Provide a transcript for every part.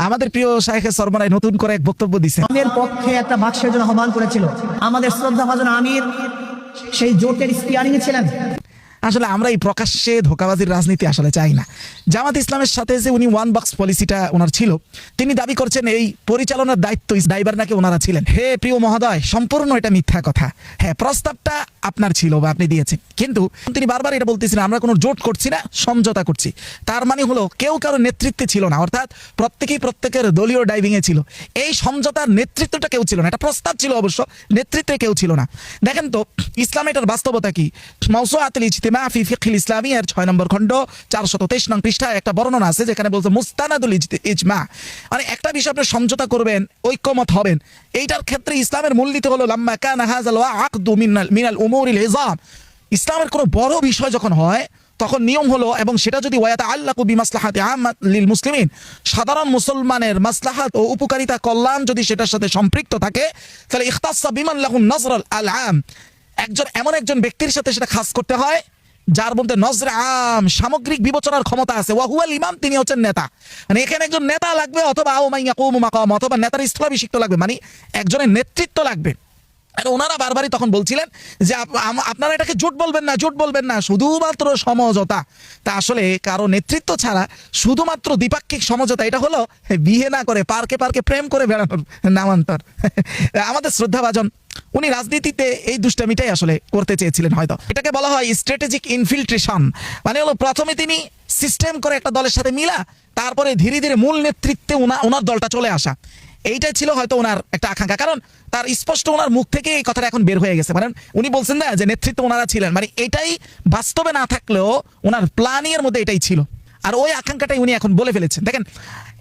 আমাদের প্রিয় শায়েখে সরমনায় নতুন করে এক বক্তব্য দিয়েছেন। আমাদের পক্ষে একটা বাক্সের জন্য আহ্বান করেছিল আমাদের শ্রদ্ধাভাজন আমির, সেই জোটের স্টিয়ারিং এ ছিলেন। আসলে আমরা এই প্রকাশ্যে ধোঁকাবাজির রাজনীতি আসলে চাই না। জামাত ইসলামের সাথে যে উনি ওয়ান বক্স পলিসিটা ওনার ছিল, তিনি দাবি করছেন এই পরিচালনার দায়িত্ব ড্রাইভার নাকি ওনারা ছিলেন। হে প্রিয় মহোদয়, সম্পূর্ণ এটা মিথ্যা কথা। হ্যাঁ, প্রস্তাবটা আপনার ছিল বা আপনি দিয়েছেন, কিন্তু তিনি বারবার এটা বলতেছিলেন আমরা কোনো জোট করছি না, সমঝোতা করছি। তার মানে হলো কেউ কারো নেতৃত্বে ছিল না, অর্থাৎ প্রত্যেকেই প্রত্যেকের দলীয় ড্রাইভিং এ ছিল। এই সমঝোতার নেতৃত্বটা কেউ ছিল না, এটা প্রস্তাব ছিল অবশ্য, নেতৃত্বে কেউ ছিল না। দেখেন তো ইসলামে এটার বাস্তবতা কি। মাওসুআতুল ইজতিমা ফি ফিকহিল ইসলামী এর 6 নম্বর খণ্ড 423 নং পৃষ্ঠায় একটা বর্ণনা আছে যেখানে বলছে মুস্তানাদুল ইজমা, মানে একটা বিষয় আপনি সমঝোতা করবেন, ঐক্যমত হবেন, এইটার ক্ষেত্রে ইসলামের মূলনীতি হলো লাম্মা কানা হাযাল ওয়াকদু মিনাল উমুরিল ইযাম। ইসলামের কোনো বড় বিষয় যখন হয় তখন নিয়ম হলো, এবং সেটা যদি ওয়াতাআল্লাকু বিমাসলাহাতি আম্মাত লিল মুসলিমিন, সাধারণ মুসলমানের মাসলাহাত ও উপকারিতা কল্যাণ যদি সেটার সাথে সম্পৃক্ত থাকে, তাহলে ইখতাসসা বিমান লাহুন নজরুল আম, এমন একজন ব্যক্তির সাথে সেটা খাস করতে হয় যার মধ্যে নজরে আম, সামগ্রিক বিবেচনার ক্ষমতা আছে। ওয়াহুয়াল ইমাম, তিনি হচ্ছেন নেতা। মানে এখানে একজন নেতা লাগবে, অথবা অথবা নেতার স্থলাভিষিক্ত লাগবে, মানে একজনের নেতৃত্ব লাগবে। আর ওনারা বারবারই তখন বলছিলেন যে আপনারা এটাকে জোট বলবেন না, জোট বলবেন না, শুধুমাত্র সমঝোতা। তা আসলে কারো নেতৃত্ব ছাড়া শুধুমাত্র দ্বিপাক্ষিক সমঝোতা, এটা হলো বিয়ে না করে পার্কে পার্কে প্রেম করে বেড়ানোর নামান্তর। আমাদের শ্রদ্ধাভাজন উনি রাজনীতিতে এই দুষ্টামিটাই আসলে করতে চেয়েছিলেন হয়তো। এটাকে বলা হয় স্ট্র্যাটেজিক ইনফিল্ট্রেশন, মানে হলো প্রথমে তিনি সিস্টেম করে একটা দলের সাথে মিলা, তারপরে ধীরে ধীরে মূল নেতৃত্বে ওনার দলটা চলে আসা। এইটাই ছিল হয়তো ওনার একটা আকাঙ্ক্ষা, কারণ তার স্পষ্ট ওনার মুখ থেকে এই কথাটা এখন বের হয়ে গেছে। মানে উনি বলছেন না যে নেতৃত্ব ওনারা ছিলেন, মানে এটাই বাস্তবে না থাকলেও ওনার প্ল্যানিং এর মধ্যে এটাই ছিল, আর ওই আকাঙ্ক্ষাটাই উনি এখন বলে ফেলেছেন। দেখেন,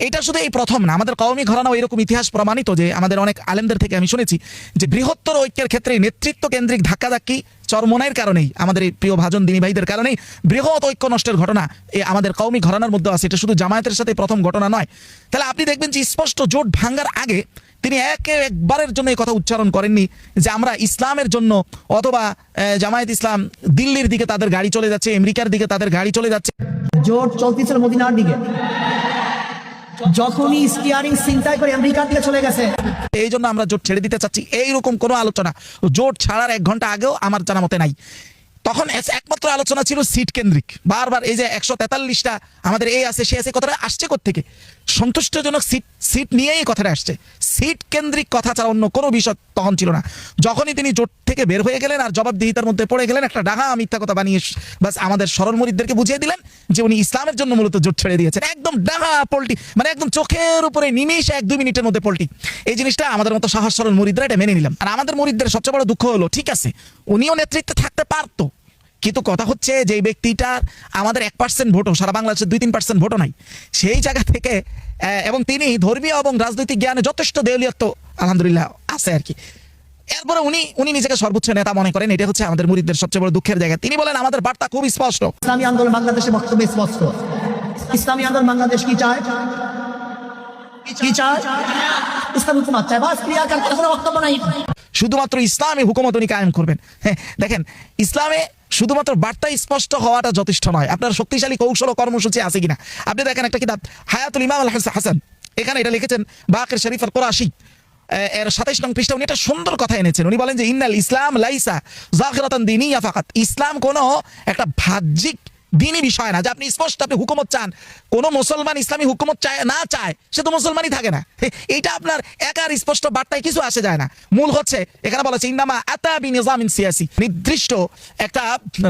এটা শুধু এই প্রথম না, আমাদের কওমি ঘরানাও এরকম ইতিহাস প্রমাণিত যে আমাদের অনেক আলেমদের থেকে আমি শুনেছি যে বৃহত্তর ঐক্যের ক্ষেত্রে নেতৃত্ব কেন্দ্রিক ধাক্কাধাক্কি চরমোনাইয়ের কারণেই, আমাদের এই প্রিয় ভাজন দিনী ভাইদের কারণেই বৃহৎ ঐক্য নষ্টের ঘটনা আমাদের কওমি ঘরানার মধ্যে আছে। এটা শুধু জামায়াতের সাথে প্রথম ঘটনা নয়। তাহলে আপনি দেখবেন যে স্পষ্ট জোট ভাঙ্গার আগে তিনি একবারের জন্য এই কথা উচ্চারণ করেননি যে আমরা ইসলামের জন্য, অথবা জামায়াত ইসলাম দিল্লির দিকে তাদের গাড়ি চলে যাচ্ছে, আমেরিকার দিকে তাদের গাড়ি চলে যাচ্ছে। জোট চলতেছিল মদিনার দিকে, যখনই স্টিয়ারিং চিন্তায় করে আমেরিকার দিকে চলে গেছে, এই জন্য আমরা জোট ছেড়ে দিতে চাচ্ছি, এইরকম কোনো আলোচনা জোট ছাড়ার 1 ঘন্টা আগেও আমার জানা মতে নাই। তখন একমাত্র আলোচনা ছিল সিট কেন্দ্রিক। বারবার এই যে 143টা আমাদের এই আছে সে আছে কথাটা আসছে কোত্থেকে, সন্তুষ্টজনক সিট নিয়েই কথাটা আসছে। সিট কেন্দ্রিক কথা ছাড়া অন্য কোনো বিষয় তখন ছিল না। যখনই তিনি জোট থেকে বের হয়ে গেলেন আর জবাবদিহিতার মধ্যে পড়ে গেলেন, একটা ডাহা মিথ্যা কথা বানিয়ে বাস আমাদের সরল মুরিদদেরকে বুঝিয়ে দিলেন যে উনি ইসলামের জন্য মূলত জোট ছেড়ে দিয়েছেন। একদম ডাহা পল্টি, মানে একদম চোখের উপরে নিমেষে 1-2 মিনিটের মধ্যে পল্টি। এই জিনিসটা আমাদের মতো সহজ সরল মুরিদরা এটা মেনে নিলাম। আর আমাদের মুরিদদের সবচেয়ে বড় দুঃখ হলো, ঠিক আছে উনিও নেতৃত্বে থাকতে পারতো, কিন্তু কথা হচ্ছে যে এই ব্যক্তিটার আমাদের 1% ভোটও, সারা বাংলাদেশের 2-3% ভোটও নাই। সেই জায়গা থেকে এবং তিনি ধর্মীয় এবং রাজনৈতিক জ্ঞানে যথেষ্ট দেউলিয়ত্ব আলহামদুলিল্লাহ আছে আর কি। এরপরে উনি নিজেকে সর্বোচ্চ নেতা মনে করেন। এটা হচ্ছে আমাদের মুরিদদের সবচেয়ে বড় দুঃখের জায়গা। তিনি বলেন আমাদের বার্তা খুব স্পষ্ট, ইসলামী আন্দোলন বাংলাদেশের বক্তব্য স্পষ্ট। ইসলামী আন্দোলন বাংলাদেশ কি চায়? কি চায়? ইসলাম হুকুমত চায়, বাস ক্রিয়া কার কোনো বক্তব্য নাই। শুধুমাত্র ইসলামী হুকুমত উনি কায়েম করবেন। হ্যাঁ, দেখেন ইসলামে শুধুমাত্র বার্তা স্পষ্ট হওয়াটা যথেষ্ট নয়, আপনার শক্তিশালী কৌশল ও কর্মসূচি আছে কিনা। আপনি দেখেন একটা কিতাব হায়াতুল ইমাম আল হাসান, এখানে এটা লিখেছেন বাকের শরীফ আল কুরাশি, এর 27 নং পৃষ্ঠা। উনি একটা সুন্দর কথা এনেছেন। উনি বলেন যে ইন্নাল ইসলাম লাইসা যাহিরাতান দীনিয়া ফাকাত, ইসলাম কোনো একটা বাহ্যিক দিনই বিষয় না যে আপনি স্পষ্ট আপনি হুকুমত চান। কোন মুসলমান ইসলামী হুকুমত চায় না চায় সে তো মুসলমানই থাকে না। এইটা আপনার একার স্পষ্ট বার্তায় কিছু আসে যায় না। মূল হচ্ছে এখানে বলা হচ্ছে ইন্নামা আতা বিনিজামিন সিয়াসি, নির্দিষ্ট একটা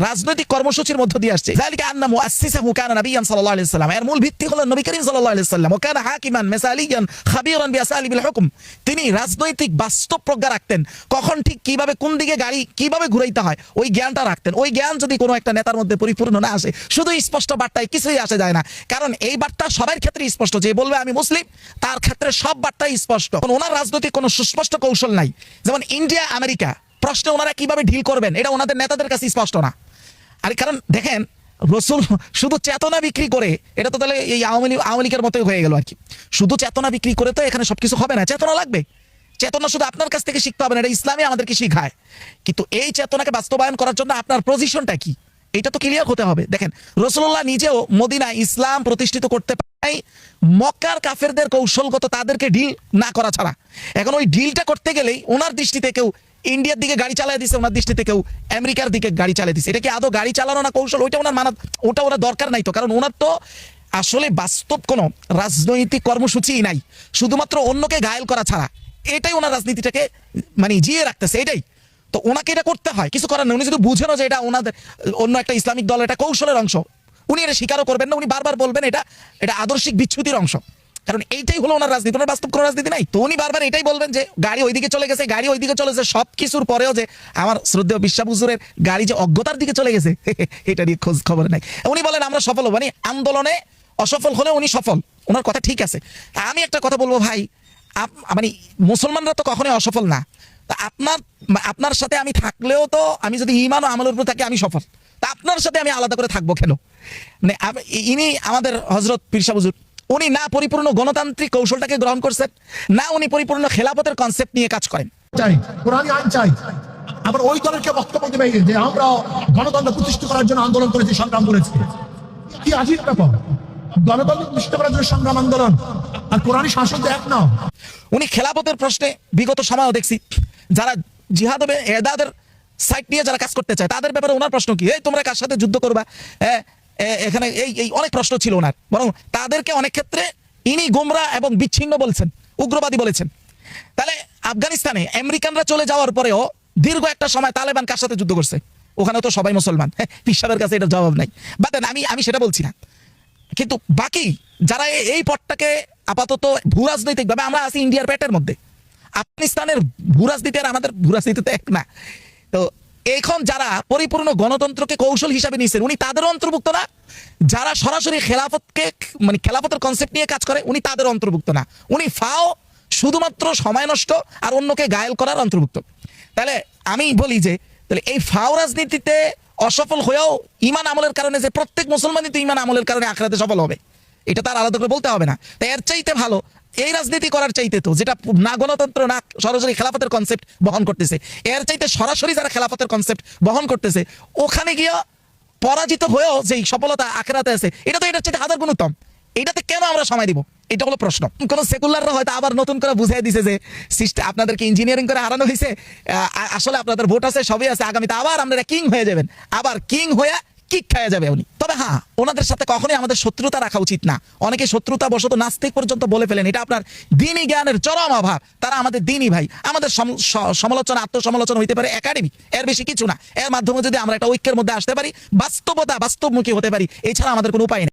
রাজনৈতিক কর্মসূচির মধ্য দিয়ে আসছে। যালিকা আন্না মুআসসিসাহু কানা নবিয়ান সাল্লাল্লাহু আলাইহি ওয়াসাল্লাম, এর মূল ভিত্তি হলো নবী করিম সাল্লাল্লাহু আলাইহি ওয়াসাল্লাম। ওয়া কানা হাকিমান মিসালিয়ান খাবীরান বিআসালিবিল হুকম, তিনি রাজনৈতিক বাস্তব প্রজ্ঞা রাখতেন। কখন ঠিক কিভাবে কোন দিকে গাড়ি কিভাবে ঘুরাইতে হয় ওই জ্ঞানটা রাখতেন। ওই জ্ঞান যদি কোনো একটা নেতার মধ্যে পরিপূর্ণ না আসে, শুধু স্পষ্ট বার্তায় কিছুই আসে যায় না। কারণ এই বার্তা সবার ক্ষেত্রে স্পষ্ট, যে বলবে আমি মুসলিম তার ক্ষেত্রে সব বার্তাই স্পষ্ট। ওনার রাজনৈতিক কোনো সুস্পষ্ট কৌশল নাই। যেমন ইন্ডিয়া আমেরিকা প্রশ্নে ওনারা কিভাবে ঢিল করবেন এটা ওনাদের নেতাদের কাছে স্পষ্ট না। আর কারণ দেখেন রসুল শুধু চেতনা বিক্রি করে, এটা তো তাহলে এই আওয়ামী লীগের মতোই হয়ে গেল আর কি। শুধু চেতনা বিক্রি করে তো এখানে সবকিছু হবে না, চেতনা লাগবে। চেতনা শুধু আপনার কাছ থেকে শিখতে হবে না, এটা ইসলামে আমাদেরকে শিখায়। কিন্তু এই চেতনাকে বাস্তবায়ন করার জন্য আপনার পজিশনটা কি, এটা তো ক্লিয়ার হতে হবে। দেখেন রাসূলুল্লাহ নিজেও মদিনায় ইসলাম প্রতিষ্ঠিত করতে পারে মক্কার কাফেরদের কৌশলগত তাদেরকে ডিল না করা ছাড়া। এখন ওই ডিলটা করতে গেলেই ওনার দৃষ্টিতে কেউ ইন্ডিয়ার দিকে গাড়ি চালিয়ে দিছে, ওনার দৃষ্টিতে কেউ আমেরিকার দিকে গাড়ি চালিয়ে দিছে। এটা কি আদৌ গাড়ি চালানো না কৌশল? ওইটা ওনার মানা, ওটা ওনার দরকার নাই তো, কারণ ওনার তো আসলে বাস্তব কোনো রাজনৈতিক কর্মসূচিই নাই, শুধুমাত্র অন্যকে ঘায়েল করা ছাড়া। এটাই ওনার রাজনীতিটাকে মানে জিয়ে রাখতেছে, এটাই তো ওনাকে এটা করতে হয়, কিছু করার নেই। উনি যদি বুঝেন যে এটা ওনাদের অন্য একটা ইসলামিক দল, এটা কৌশলের অংশ, উনি এটা স্বীকারও করবেন না, উনি বারবার বলবেন এটা এটা আদর্শিক বিচ্যুতির অংশ, কারণ এইটাই হলো ওনার রাজনীতি, ওনার বাস্তব কোনো রাজনীতি নাই। তো উনি বারবার এটাই বলবেন যে গাড়ি ওইদিকে চলে গেছে, গাড়ি ওইদিকে চলে গেছে, সব কিছুর পরেও যে আমার শ্রদ্ধেয় বিশ্বাস হুজুরের গাড়ি যে অজ্ঞতার দিকে চলে গেছে এটা নিয়ে খোঁজ খবর নাই। উনি বলেন আমরা সফল হব, মানে আন্দোলনে অসফল হলে উনি সফল, ওনার কথা ঠিক আছে। আমি একটা কথা বলবো ভাই, মানে মুসলমানরা তো কখনোই অসফল না। তা আপনার সাথে আমি থাকলেও তো, আমি যদি ঈমান ও আমলের উপর থাকি আমি সফল, তা আপনার সাথে আমি আলাদা করে থাকবো কেন? মানে ইনি আমাদের হযরত পীর সাহেব হুজুর, উনি না পরিপূর্ণ গণতান্ত্রিক কৌশলটাকে গ্রহণ করছেন, না উনি পরিপূর্ণ খেলাফতের কনসেপ্ট নিয়ে কাজ করেন। চাই কোরআনী আইন চাই। আবার ওই দলেরকে বক্তব্য দেবে যে আমরা গণতন্ত্র প্রতিষ্ঠা করার জন্য আন্দোলন করেছি, সংগ্রাম করেছি। কি আজীব ব্যাপার, গণতন্ত্র প্রতিষ্ঠা করার জন্য সংগ্রাম আন্দোলন আর কোরআনী শাসন তো এক না। উনি খেলাফতের প্রশ্নে বিগত সময়ও দেখছি যারা জিহাদ হবে এদাদের সাইড নিয়ে যারা কাজ করতে চায় তাদের ব্যাপারে ওনার প্রশ্ন কি, এই তোমরা কার সাথে যুদ্ধ করবা, এখানে এই অনেক প্রশ্ন ছিল ওনার। বরং তাদেরকে অনেক ক্ষেত্রে ইনি গোমরা এবং বিচ্ছিন্ন বলছেন, উগ্রবাদী বলেছেন। তাহলে আফগানিস্তানে আমেরিকানরা চলে যাওয়ার পরেও দীর্ঘ একটা সময় তালেবান কার সাথে যুদ্ধ করছে? ওখানে তো সবাই মুসলমান। পীর সাহেবের কাছে এটার জবাব নাই, বাদেন আমি সেটা বলছি না। কিন্তু বাকি যারা এই পথটাকে আপাতত ভূরাজনৈতিক ভাবে, আমরা আছি ইন্ডিয়ার পেটের মধ্যে, আফগানিস্তানের ভূরাজনীতি আর আমাদের ভূরাজনীতি তো এক না। তো এখন যারা পরিপূর্ণ গণতন্ত্রকে কৌশল হিসাবে নিয়েছেন উনি তাদেরও অন্তর্ভুক্ত না, যারা সরাসরি খেলাফতকে মানে খেলাফতের কনসেপ্ট নিয়ে কাজ করে উনি তাদেরও অন্তর্ভুক্ত না। উনি ফাও শুধুমাত্র সময় নষ্ট আর অন্যকে ঘায়েল করার অন্তর্ভুক্ত। তাহলে আমি বলি যে তাহলে এই ফাও রাজনীতিতে অসফল হয়েও ঈমান আমলের কারণে যে প্রত্যেক মুসলমানই তো ঈমান আমলের কারণে আখিরাতে সফল হবে, এটা তার আলাদা করে বলতে হবে না। তাই এর চাইতে ভালো এই রাজনীতি করার চাইতে তো, যেটা না গণতন্ত্র না সরাসরি খেলাফতের কনসেপ্ট বহন করতেছে, এর চাইতে সরাসরি যারা খেলাফতের কনসেপ্ট বহন করতেছে ওখানে গিয়ে পরাজিত হয়েও যেই সফলতা আখিরাতে আছে, এটা তো এটার চাইতে হাজার গুণ উত্তম। এটাতে কেন আমরা সময় দিব, এটা হলো প্রশ্ন। কোন সেকুলাররা হয়তো আবার নতুন করে বুঝিয়ে দিছে যে আপনাদেরকে ইঞ্জিনিয়ারিং করে হারানো হয়েছে, আসলে আপনাদের ভোট আছে, সবই আছে, আগামীতে আবার আপনারা কিং হয়ে যাবেন, আবার কিং হয়ে কিক খাওয়া যাবে উনি। তবে হ্যাঁ, ওনাদের সাথে কখনোই আমাদের শত্রুতা রাখা উচিত না। অনেকে শত্রুতা বশত নাস্তিক পর্যন্ত বলে ফেলেন, এটা আপনার দিনই জ্ঞানের চরম অভাব। তারা আমাদের দিনই ভাই, আমাদের সমালোচনা আত্মসমালোচনা হইতে পারে একাডেমিক, এর বেশি কিছু না। এর মাধ্যমে যদি আমরা একটা ঐক্যের মধ্যে আসতে পারি, বাস্তবমুখী হতে পারি, এছাড়া আমাদের কোনো উপায় নেই।